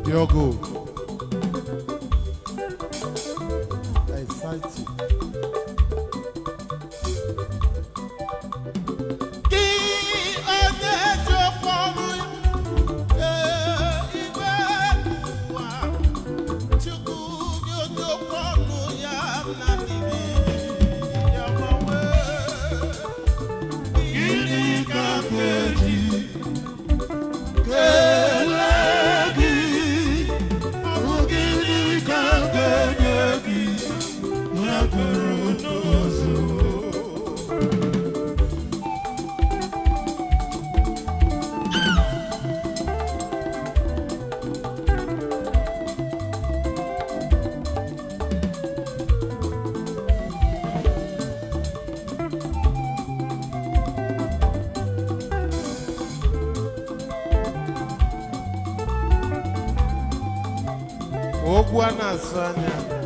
Diogo. Exciting. Ogwana Sanya.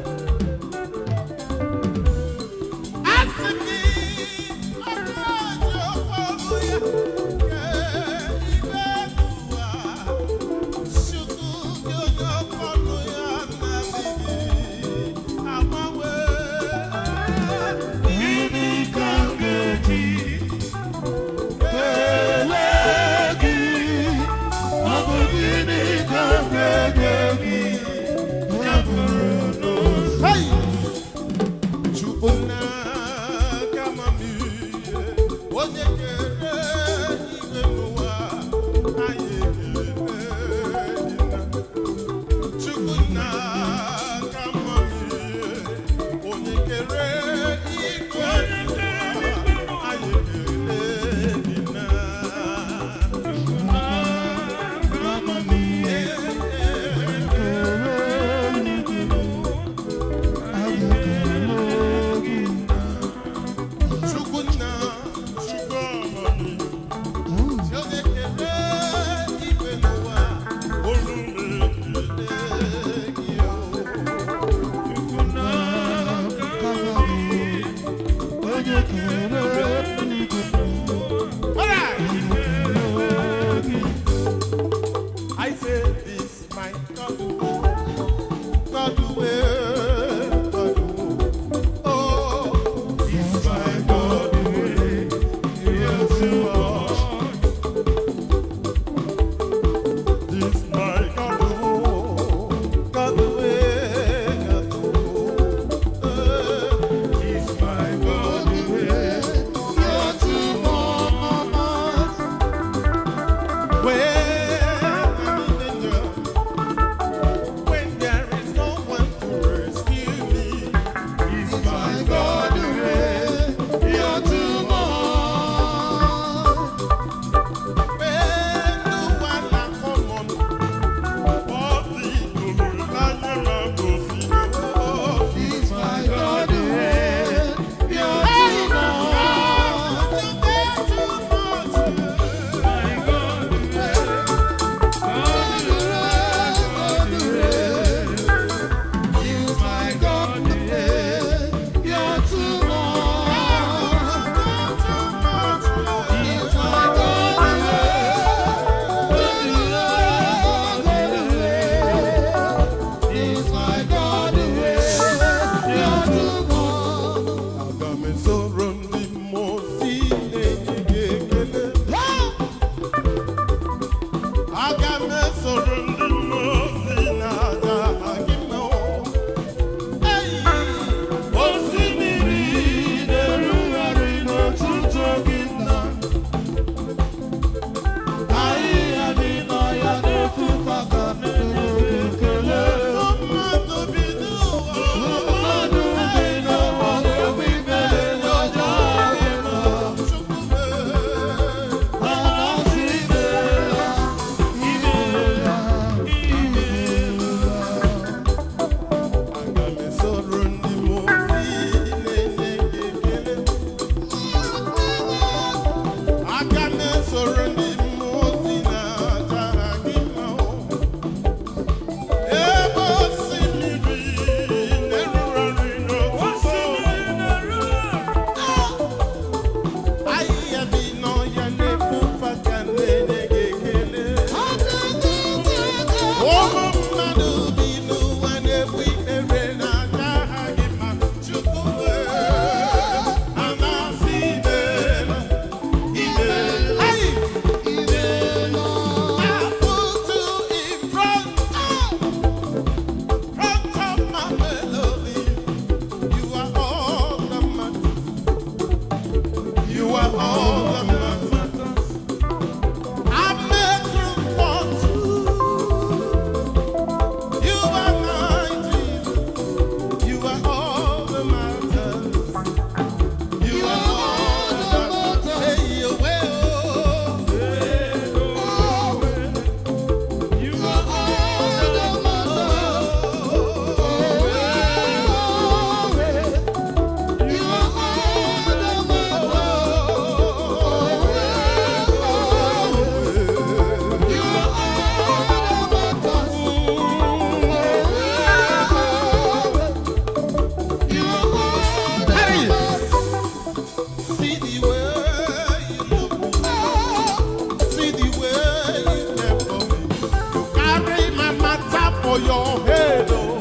your head, oh.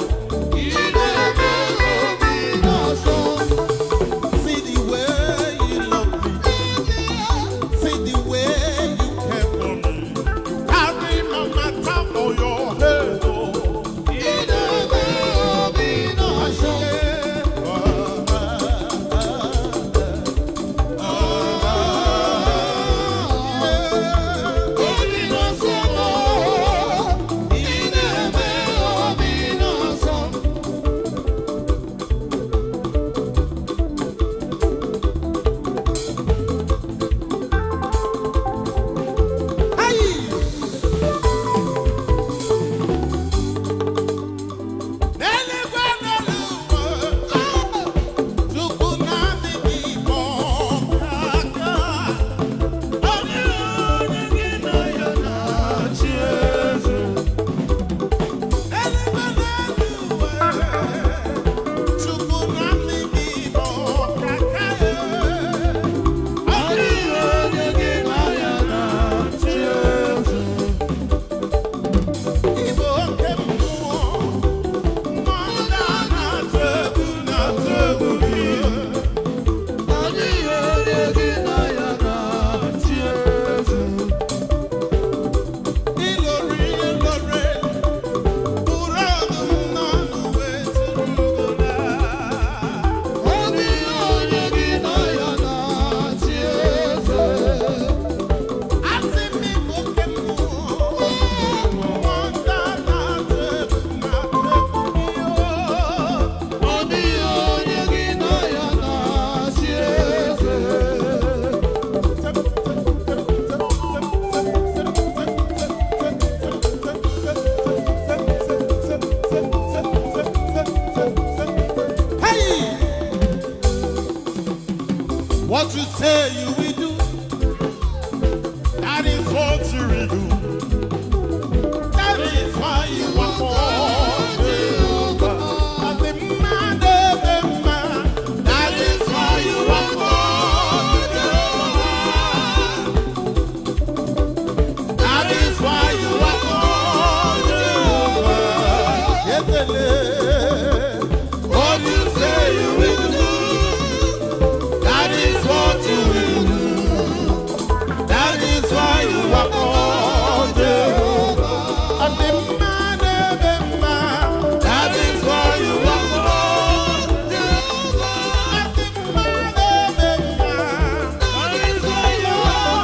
See the way you love me. See the way you care for me. Carry no matter for your head, oh. What you say you will do, that is what you will do. That is why you are called Jehovah. And the man, that is why you are called Jehovah. That is why you are called Jehovah. Yes, what you say you will do. That is what you will do. That is why you are called Jehovah. And the man, that is why you are called Jehovah. And the man, that is why you are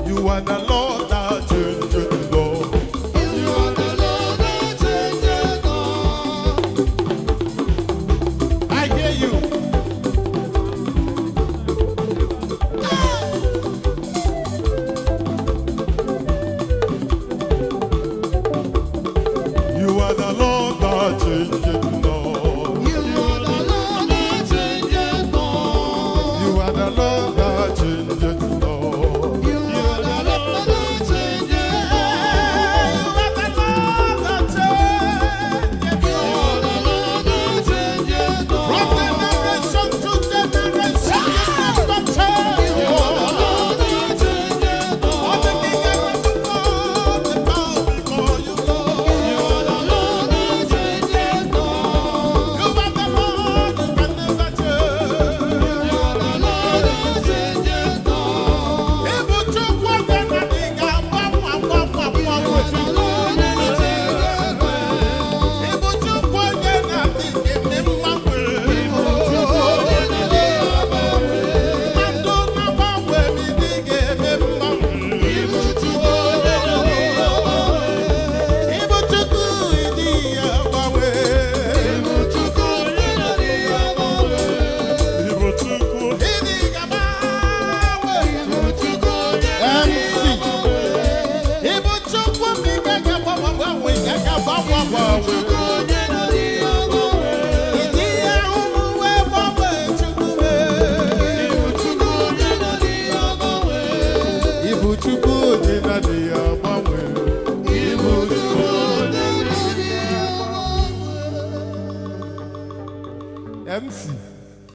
You are the Lord that changes the law. You are the Lord that changes the law. I hear you. You are the Lord that changes the law. You are the Lord that changes the law. You are the Lord that changes the law. MC.